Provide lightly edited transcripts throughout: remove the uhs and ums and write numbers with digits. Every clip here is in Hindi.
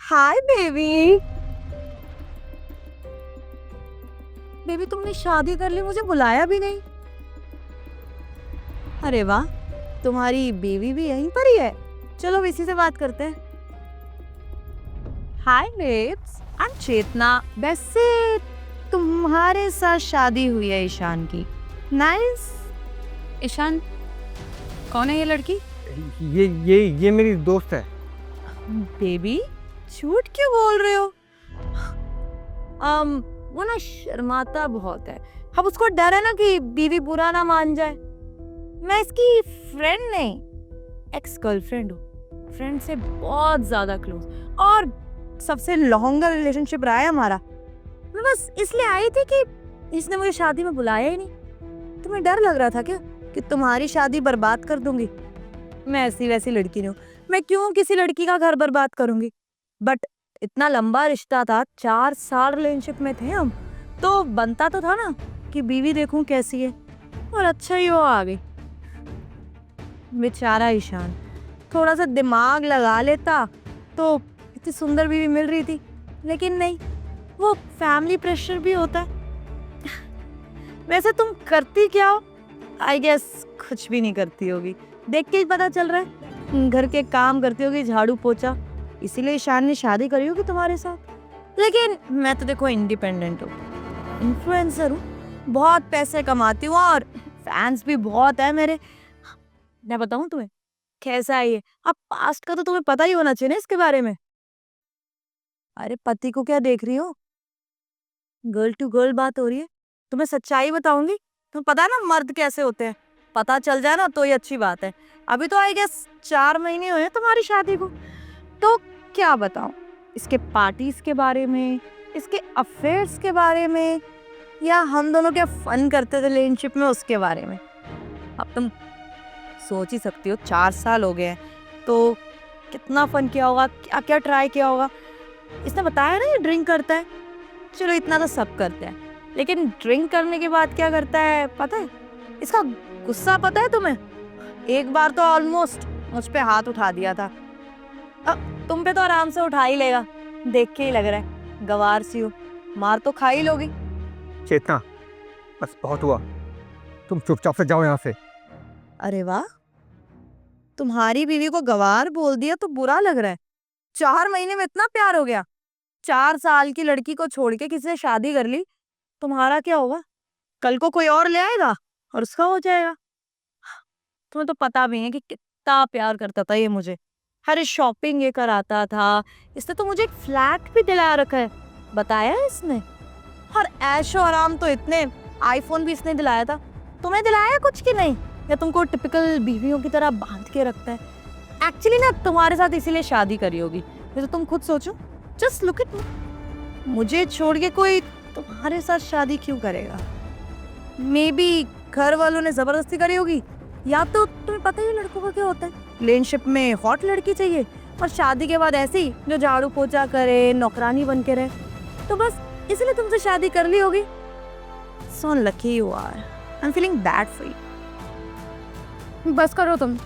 Hi baby. बेबी तुमने शादी कर ली, मुझे बुलाया भी नहीं। अरे वाह, तुम्हारी बेबी भी यहीं पर ही है। चलो इसी से बात करते हैं। हाय बेब्स, आई एम चेतना। वैसे तुम्हारे साथ शादी हुई है ईशान की। नाइस। ईशान, कौन है ये लड़की? ये मेरी दोस्त है। बेबी झूठ क्यों बोल रहे हो? वो ना शर्माता बहुत है। अब उसको डर है ना कि बीवी बुरा ना मान जाए। मैं इसकी फ्रेंड नहीं, एक्स गर्लफ्रेंड हूँ। फ्रेंड से बहुत ज्यादा क्लोज और सबसे लॉन्गर रिलेशनशिप रहा है हमारा। मैं बस इसलिए आई थी कि इसने मुझे शादी में बुलाया ही नहीं। तुम्हें डर लग रहा था क्या कि तुम्हारी शादी बर्बाद कर दूंगी? मैं ऐसी वैसी लड़की नहीं हूँ। मैं क्यों किसी लड़की का घर बर्बाद करूंगी? बट इतना लंबा रिश्ता था, 4 साल रिलेशनशिप में थे हम, तो बनता तो था ना कि बीवी देखूं कैसी है। और अच्छा ही वो आ गई। बेचारा ईशान, थोड़ा सा दिमाग लगा लेता तो इतनी सुंदर बीवी मिल रही थी, लेकिन नहीं, वो फैमिली प्रेशर भी होता है। वैसे तुम करती क्या हो? आई गेस कुछ भी नहीं करती होगी, देख के ही पता चल रहा है। घर के काम करती होगी, झाड़ू पोछा, इसीलिए ईशान ने शादी करी होगी तुम्हारे साथ। लेकिन मैं तो देखो इंडिपेंडेंट हूँ, इन्फ्लुएंसर हूँ, बहुत पैसे कमाती हूँ और फैंस भी बहुत है मेरे। मैं बताऊँ तुम्हें कैसा है ये? अब पास्ट का तो तुम्हें पता ही होना चाहिए ना इसके बारे में। अरे पति को क्या देख रही हो? गर्ल टू गर्ल बात हो रही है। तुम्हें सच्चाई बताऊंगी। तुम्हें पता है ना मर्द कैसे होते हैं? पता चल जाए ना तो ये अच्छी बात है। अभी तो आई गेस 4 महीने हुए हैं तुम्हारी शादी को, तो क्या बताऊं? इसके पार्टीज के बारे में, इसके अफेयर्स के बारे में, या हम दोनों क्या फन करते थे रिलेशनशिप में उसके बारे में। अब तुम सोच ही सकती हो, 4 साल हो गए हैं तो कितना फन किया होगा, क्या क्या ट्राई किया होगा। इसने बताया ना ये ड्रिंक करता है। चलो इतना तो सब करते हैं, लेकिन ड्रिंक करने के बाद क्या करता है पता है? इसका गुस्सा पता है तुम्हें? एक बार तो ऑलमोस्ट मुझ पे हाथ उठा दिया था। अब तुम पे तो आराम से उठा ही लेगा, देख के ही लग रहा है। गवार सी हो, मार तो खा ही लोगी। चेतना, बस बहुत हुआ। तुम चुपचाप से जाओ यहाँ से। अरे वाह, तुम्हारी बीवी को गवार बोल दिया तो बुरा लग रहा है? 4 महीने में इतना प्यार हो गया? 4 साल की लड़की को छोड़ के किसी से शादी कर ली, तुम्हारा क्या होगा? कल को कोई और ले आएगा और उसका हो जाएगा। तुम्हें तो पता भी है कि कितना प्यार करता था ये मुझे। हर शॉपिंग ये कराता था। इसने तो मुझे एक फ्लैट भी दिला रखा है, बताया है इसने। और ऐशो आराम तो इतने, आईफोन भी इसने दिलाया था। तुम्हें दिलाया कुछ कि नहीं? या तुमको टिपिकल बीवियों की तरह बांध के रखता है? एक्चुअली ना तुम्हारे साथ इसीलिए शादी करी होगी। वैसे तुम खुद सोचो, जस्ट लुक इट मी। मुझे छोड़ के कोई तुम्हारे साथ शादी क्यों करेगा? मे बी घर वालों ने जबरदस्ती करी होगी, या तो तुम्हें पता ही है लड़कों का क्या होता है, रिलेशनशिप में हॉट लड़की चाहिए और शादी के बाद ऐसी जो झाड़ू पोछा करे, नौकरानी बन के रहे। तो बस इसलिए तुमसे शादी कर ली होगी। So lucky you are. I am feeling bad for you. बस करो तुम।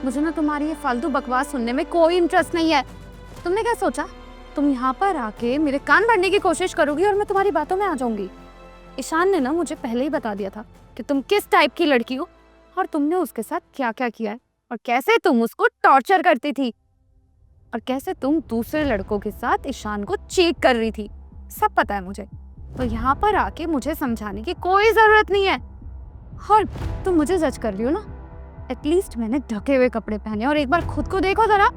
मुझे ना तुम्हारी ये फालतू बकवास सुनने में कोई इंटरेस्ट नहीं है। तुमने क्या सोचा तुम यहाँ पर आके मेरे कान भरने की कोशिश करोगी और मैं तुम्हारी बातों में आ जाऊंगी? ईशान ने ना मुझे पहले ही बता दिया था कि तुम किस टाइप की लड़की हो और तुमने उसके साथ क्या क्या किया है और कैसे तुम उसको टॉर्चर करती थी और कैसे तुम दूसरे लड़कों के साथ ईशान को चीट कर रही थी। सब पता है मुझे। तो यहाँ पर आके मुझे समझाने की कोई जरूरत नहीं है। और तुम मुझे जज कर रही हो ना? एटलीस्ट मैंने ढके हुए कपड़े पहने और एक बार खुद को देखो जरा।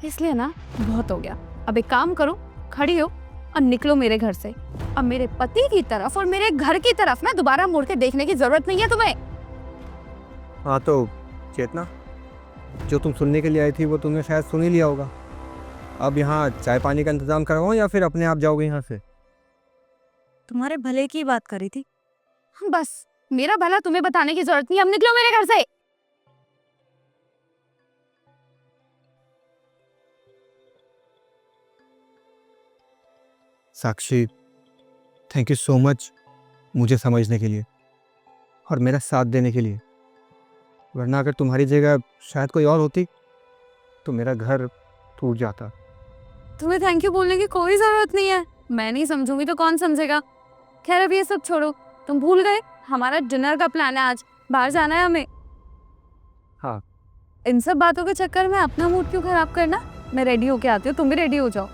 इसलिए ना बहुत हो गया। अब एक काम करो, खड़ी हो और निकलो मेरे घर से। अब मेरे पति की तरफ और मेरे घर की तरफ ना दोबारा मुड़ के देखने की जरूरत नहीं है तुम्हें। हाँ तो चेतना, जो तुम सुनने के लिए आई थी वो तुमने शायद सुन ही लिया होगा। अब यहाँ चाय पानी का इंतजाम करवाओ या फिर अपने आप जाओगे यहाँ से? तुम्हारे भले की बात करी थी। बस मेरा भला तुम्हें बताने की जरूरत नहीं। अब निकलो मेरे घर से। साक्षी, थैंक यू सो मच मुझे समझने के लिए और मेरा साथ देने के लिए। वरना अगर तुम्हारी जगह शायद कोई और होती तो मेरा घर टूट जाता। तुम्हें थैंक यू बोलने की कोई ज़रूरत नहीं है, मैं नहीं समझूंगी तो कौन समझेगा। खैर अब ये सब छोड़ो, तुम भूल गए हमारा डिनर का प्लान है, आज बाहर जाना है हमें। हाँ। इन सब बातों के चक्कर में अपना मूड क्यों खराब करना। मैं रेडी होके आती हूँ, तुम भी रेडी हो जाओ।